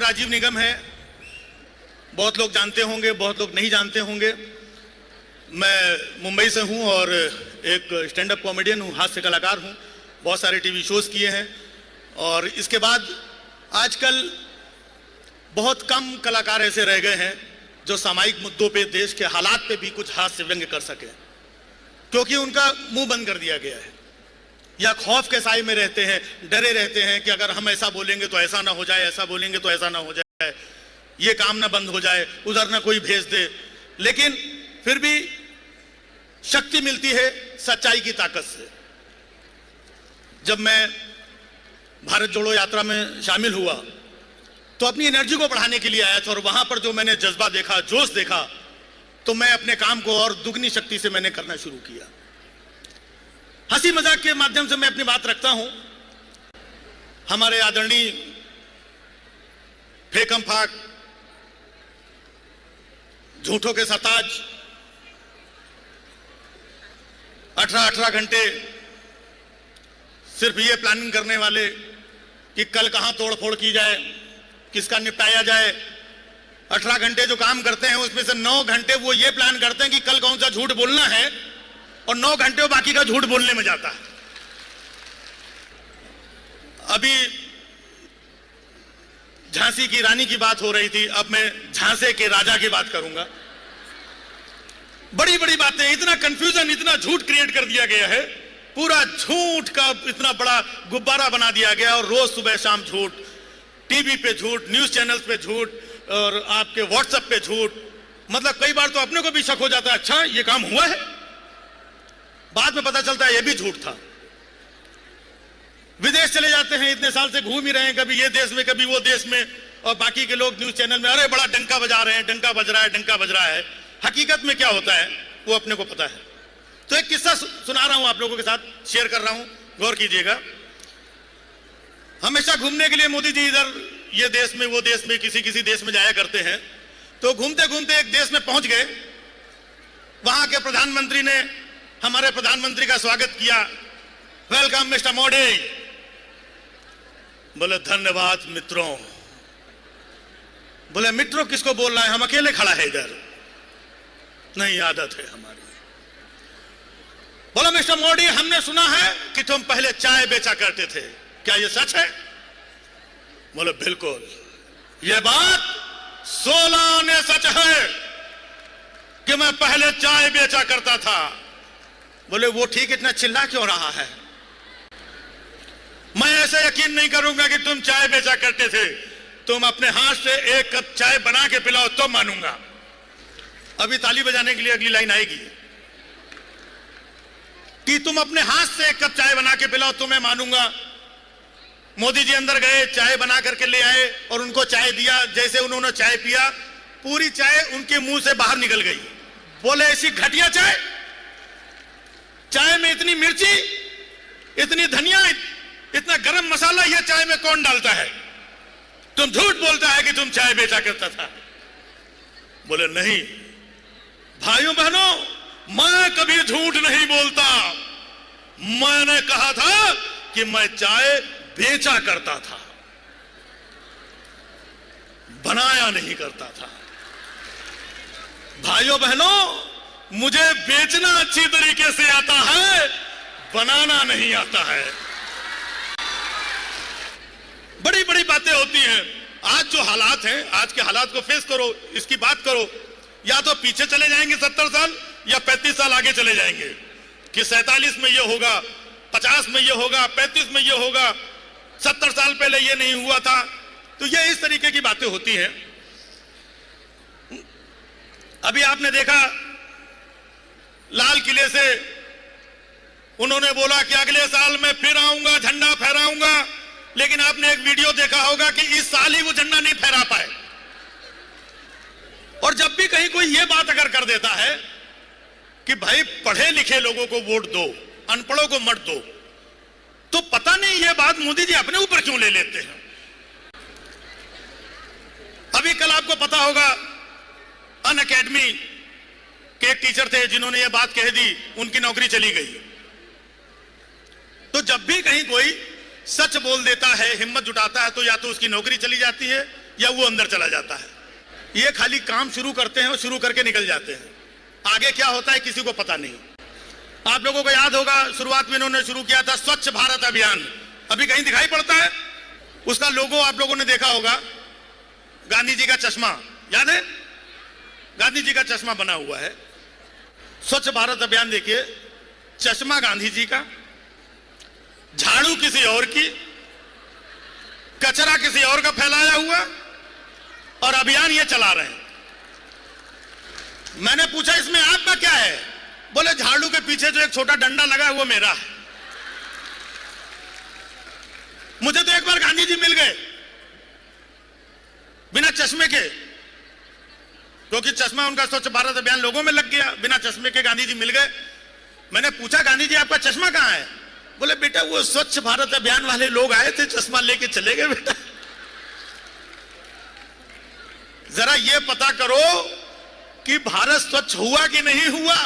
राजीव निगम है, बहुत लोग जानते होंगे, बहुत लोग नहीं जानते होंगे। मैं मुंबई से हूं और एक स्टैंड अप कॉमेडियन हूं, हास्य कलाकार हूं, बहुत सारे टीवी शोज किए हैं। और इसके बाद आजकल बहुत कम कलाकार ऐसे रह गए हैं जो सामाजिक मुद्दों पे, देश के हालात पे भी कुछ हास्य व्यंग्य कर सके, क्योंकि उनका मुंह बंद कर दिया गया है या खौफ के साए में रहते हैं, डरे रहते हैं कि अगर हम ऐसा बोलेंगे तो ऐसा ना हो जाए, ऐसा बोलेंगे तो ऐसा ना हो जाए, ये काम ना बंद हो जाए, उधर ना कोई भेज दे। लेकिन फिर भी शक्ति मिलती है सच्चाई की ताकत से। जब मैं भारत जोड़ो यात्रा में शामिल हुआ तो अपनी एनर्जी को बढ़ाने के लिए आया था, और वहां पर जो मैंने जज्बा देखा, जोश देखा, तो मैं अपने काम को और दुगनी शक्ति से मैंने करना शुरू किया। हंसी मजाक के माध्यम से मैं अपनी बात रखता हूं। हमारे आदरणीय फेकम फाक, झूठों के सरताज, 18 घंटे सिर्फ ये प्लानिंग करने वाले कि कल कहां तोड़फोड़ की जाए, किसका निपटाया जाए। 18 घंटे जो काम करते हैं उसमें से 9 घंटे वो ये प्लान करते हैं कि कल कौन सा झूठ बोलना है, और 9 घंटे वो बाकी का झूठ बोलने में जाता है। अभी झांसी की रानी की बात हो रही थी, अब मैं झांसे के राजा की बात करूंगा। बड़ी बड़ी बातें, इतना कंफ्यूजन, इतना झूठ क्रिएट कर दिया गया है, पूरा झूठ का इतना बड़ा गुब्बारा बना दिया गया, और रोज सुबह शाम झूठ, टीवी पे झूठ, न्यूज चैनल्स पे झूठ, और आपके व्हाट्सएप पे झूठ। मतलब कई बार तो अपने को भी शक हो जाता है, अच्छा ये काम हुआ है, बाद में पता चलता है ये भी झूठ था। विदेश चले जाते हैं, इतने साल से घूम ही रहे हैं, कभी ये देश में कभी वो देश में, और बाकी के लोग न्यूज चैनल में अरे बड़ा डंका बजा रहे हैं, डंका बज रहा है, डंका बज रहा है। हकीकत में क्या होता है वो अपने को पता है। तो एक किस्सा सुना रहा हूं आप लोगों के साथ, शेयर कर रहा हूं, गौर कीजिएगा। हमेशा घूमने के लिए मोदी जी इधर ये देश में वो देश में किसी किसी देश में जाया करते हैं। तो घूमते घूमते एक देश में पहुंच गए, वहां के प्रधानमंत्री ने हमारे प्रधानमंत्री का स्वागत किया, वेलकम मिस्टर मोदी। बोले धन्यवाद मित्रों। बोले मित्रों किसको बोल रहा है, हम अकेले खड़ा है इधर, नहीं आदत है हमारी। बोला मिस्टर मोदी, हमने सुना है कि तुम पहले चाय बेचा करते थे, क्या ये सच है? बोले बिल्कुल, ये बात 16 आने सच है कि मैं पहले चाय बेचा करता था। बोले वो ठीक, इतना चिल्ला क्यों रहा है? मैं ऐसे यकीन नहीं करूंगा कि तुम चाय बेचा करते थे, तुम अपने हाथ से एक कप चाय बना के पिलाओ तो मानूंगा। अभी ताली बजाने के लिए अगली लाइन आएगी कि तुम अपने हाथ से एक कप चाय बना के पिलाओ तो मैं मानूंगा। मोदी जी अंदर गए, चाय बना करके ले आए और उनको चाय दिया। जैसे उन्होंने चाय पिया, पूरी चाय उनके मुंह से बाहर निकल गई। बोले ऐसी घटिया चाय, चाय में इतनी मिर्ची, इतनी धनिया, इतना गरम मसाला, ये चाय में कौन डालता है? तुम झूठ बोलता है कि तुम चाय बेचा करता था। बोले नहीं भाइयों बहनों, मैं कभी झूठ नहीं बोलता। मैंने कहा था कि मैं चाय बेचा करता था, बनाया नहीं करता था। भाइयों बहनों, मुझे बेचना अच्छी तरीके से आता है, बनाना नहीं आता है। बड़ी बड़ी बातें होती हैं। आज जो हालात हैं, आज के हालात को फेस करो, इसकी बात करो। या तो पीछे चले जाएंगे 70 साल या 35 साल आगे चले जाएंगे कि 47 में ये होगा, 50 में ये होगा, 35 में ये होगा, 70 साल पहले ये नहीं हुआ था। तो ये इस तरीके की बातें होती हैं। अभी आपने देखा लाल किले से उन्होंने बोला कि अगले साल मैं फिर आऊंगा, झंडा फहराऊंगा, लेकिन आपने एक वीडियो देखा होगा कि इस साल ही वो झंडा नहीं फहरा पाए। और जब भी कहीं कोई ये बात अगर कर देता है कि भाई पढ़े लिखे लोगों को वोट दो, अनपढ़ों को मत दो, तो पता नहीं ये बात मोदी जी अपने ऊपर क्यों ले लेते हैं। अभी कल आपको पता होगा अन अकेडमी के एक टीचर थे जिन्होंने ये बात कह दी, उनकी नौकरी चली गई। तो जब भी कहीं कोई सच बोल देता है, हिम्मत जुटाता है, तो या तो उसकी नौकरी चली जाती है या वो अंदर चला जाता है। ये खाली काम शुरू करते हैं और शुरू करके निकल जाते हैं, आगे क्या होता है किसी को पता नहीं। आप लोगों को याद होगा शुरुआत में इन्होंने शुरू किया था स्वच्छ भारत अभियान, अभी कहीं दिखाई पड़ता है? उसका लोगो आप लोगों ने देखा होगा, गांधी जी का चश्मा, याद है? गांधी जी का चश्मा बना हुआ है। स्वच्छ भारत अभियान देखिए, चश्मा गांधी जी का, झाड़ू किसी और की, कचरा किसी और का फैलाया हुआ, और अभियान ये चला रहे हैं। मैंने पूछा इसमें आपका क्या है? बोले झाड़ू के पीछे जो एक छोटा डंडा लगा है वो मेरा है। मुझे तो एक बार गांधी जी मिल गए बिना चश्मे के, क्योंकि चश्मा उनका स्वच्छ भारत अभियान लोगों में लग गया। बिना चश्मे के गांधी जी मिल गए। मैंने पूछा गांधी जी आपका चश्मा कहां है? बोले बेटा वो स्वच्छ भारत अभियान वाले लोग आए थे, चश्मा लेके चले गए बेटा। जरा ये पता करो कि भारत स्वच्छ हुआ कि नहीं हुआ।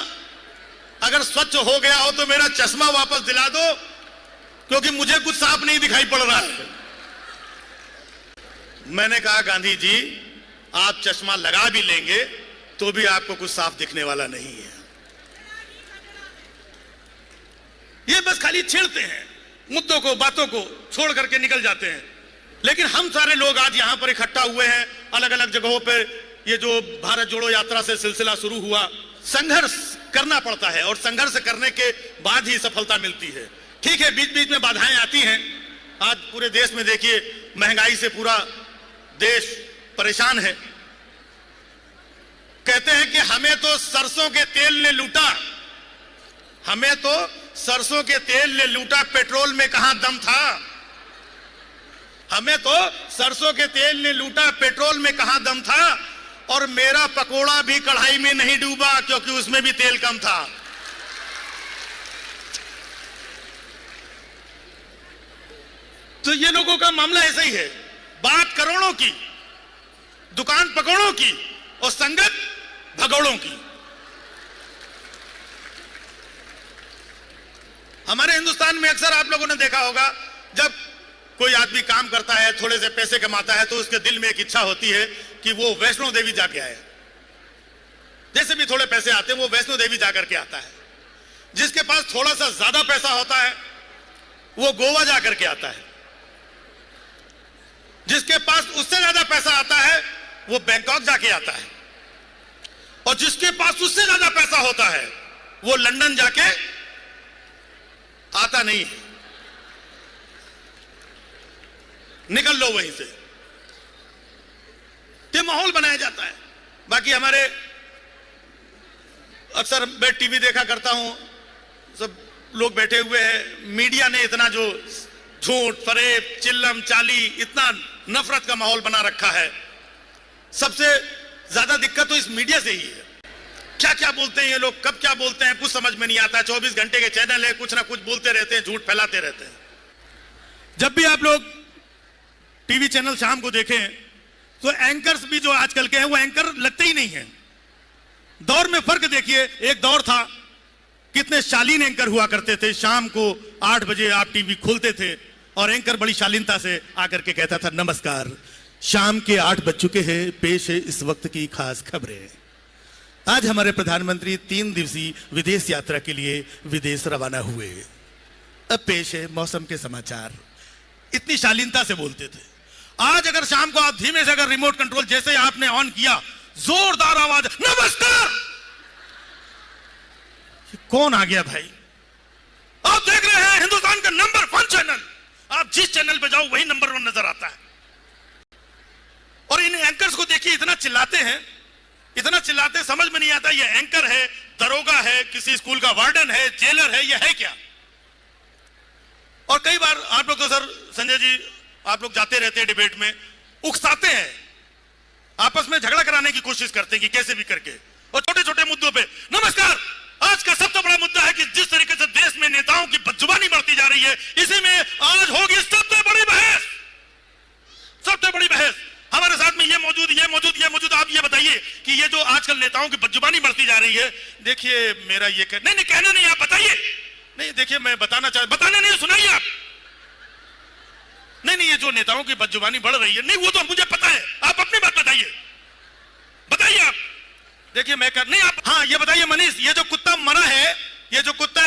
अगर स्वच्छ हो गया हो तो मेरा चश्मा वापस दिला दो, क्योंकि मुझे कुछ साफ नहीं दिखाई पड़ रहा है। मैंने कहा गांधी जी आप चश्मा लगा भी लेंगे तो भी आपको कुछ साफ दिखने वाला नहीं है। ये बस खाली छेड़ते हैं मुद्दों को, बातों को छोड़ करके निकल जाते हैं। लेकिन हम सारे लोग आज यहां पर इकट्ठा हुए हैं, अलग अलग जगहों पर। ये जो भारत जोड़ो यात्रा से सिलसिला शुरू हुआ, संघर्ष करना पड़ता है और संघर्ष करने के बाद ही सफलता मिलती है। ठीक है, बीच बीच में बाधाएं आती हैं। आज पूरे देश में देखिए महंगाई से पूरा देश परेशान है। कहते हैं कि हमें तो सरसों के तेल ने लूटा, हमें तो सरसों के तेल ने लूटा, पेट्रोल में कहां दम था। हमें तो सरसों के तेल ने लूटा, पेट्रोल में कहां दम था। और मेरा पकोड़ा भी कढ़ाई में नहीं डूबा, क्योंकि उसमें भी तेल कम था। तो ये लोगों का मामला ऐसा ही है, बात करोड़ों की, दुकान पकौड़ों की और संगत भगौड़ों की। हमारे हिंदुस्तान में अक्सर आप लोगों ने देखा होगा, जब कोई आदमी काम करता है, थोड़े से पैसे कमाता है, तो उसके दिल में एक इच्छा होती है कि वो वैष्णो देवी जाके आए। जैसे भी थोड़े पैसे आते हैं वो वैष्णो देवी जाकर के आता है। जिसके पास थोड़ा सा ज्यादा पैसा होता है वो गोवा जाकर के आता है। जिसके पास उससे ज्यादा पैसा आता है वो बैंकॉक जाके आता है। और जिसके पास उससे ज्यादा पैसा होता है वो लंदन जाके आता नहीं है। निकल लो वहीं से, ये माहौल बनाया जाता है। बाकी हमारे अक्सर मैं टीवी देखा करता हूं, सब लोग बैठे हुए हैं। मीडिया ने इतना जो झूठ, फरेब, चिल्लम चाली, इतना नफरत का माहौल बना रखा है। सबसे ज्यादा दिक्कत तो इस मीडिया से ही है। क्या क्या बोलते हैं ये लोग, कब क्या बोलते हैं कुछ समझ में नहीं आता। 24 घंटे के चैनल है, कुछ ना कुछ बोलते रहते हैं, झूठ फैलाते रहते हैं। जब भी आप लोग टीवी चैनल शाम को देखें तो एंकर्स भी जो आजकल के हैं वो एंकर लगते ही नहीं है। दौर में फर्क देखिए, एक दौर था कितने शालीन एंकर हुआ करते थे। शाम को 8 बजे आप टीवी खोलते थे और एंकर बड़ी शालीनता से आकर के कहता था, नमस्कार, शाम के 8 बज चुके हैं, पेश है इस वक्त की खास खबरें। आज हमारे प्रधानमंत्री 3 दिवसीय विदेश यात्रा के लिए विदेश रवाना हुए। अब पेश है मौसम के समाचार। इतनी शालीनता से बोलते थे। आज अगर शाम को आप धीमे से अगर रिमोट कंट्रोल जैसे आपने ऑन किया, जोरदार आवाज, नमस्कार, कौन आ गया भाई? आप देख रहे हैं हिंदुस्तान का नंबर 1 चैनल। आप जिस चैनल पे जाओ वही नंबर 1 नजर आता है। और इन एंकर्स को देखिए, इतना चिल्लाते हैं, इतना चिल्लाते, समझ में नहीं आता ये एंकर है, दरोगा है, किसी स्कूल का वार्डन है, जेलर है, ये है क्या? और कई बार आप लोग तो सर संजय जी, आप लोग जाते रहते हैं डिबेट में, उकसाते हैं, आपस में झगड़ा कराने की कोशिश करते हैं कि कैसे भी करके, और छोटे छोटे मुद्दों पे। नमस्कार, आज का सबसे बड़ा मुद्दा है कि जिस तरीके से देश में नेताओं की बदजुबानी बढ़ती जा रही है, इसी में आज होगी सबसे बड़ी बहस। सबसे बड़ी बहस। हमारे साथ में ये मौजूद, ये मौजूद, ये मौजूद। आप ये बताइए कि ये जो आजकल नेताओं की बदजुबानी बढ़ती जा रही है, देखिए मेरा ये नहीं कहना नहीं, आप बताइए। नहीं देखिए, मैं बताना चाहता, बताने नहीं, सुनाइए आप। नहीं, ये जो नेताओं की बदजुबानी बढ़ रही है, नहीं वो तो मुझे पता है, आप अपनी बात बताइए, बताइए आप। देखिए मैं कर नहीं आप, हाँ ये बताइए मनीष, ये जो कुत्ता मरा है, ये जो कुत्ता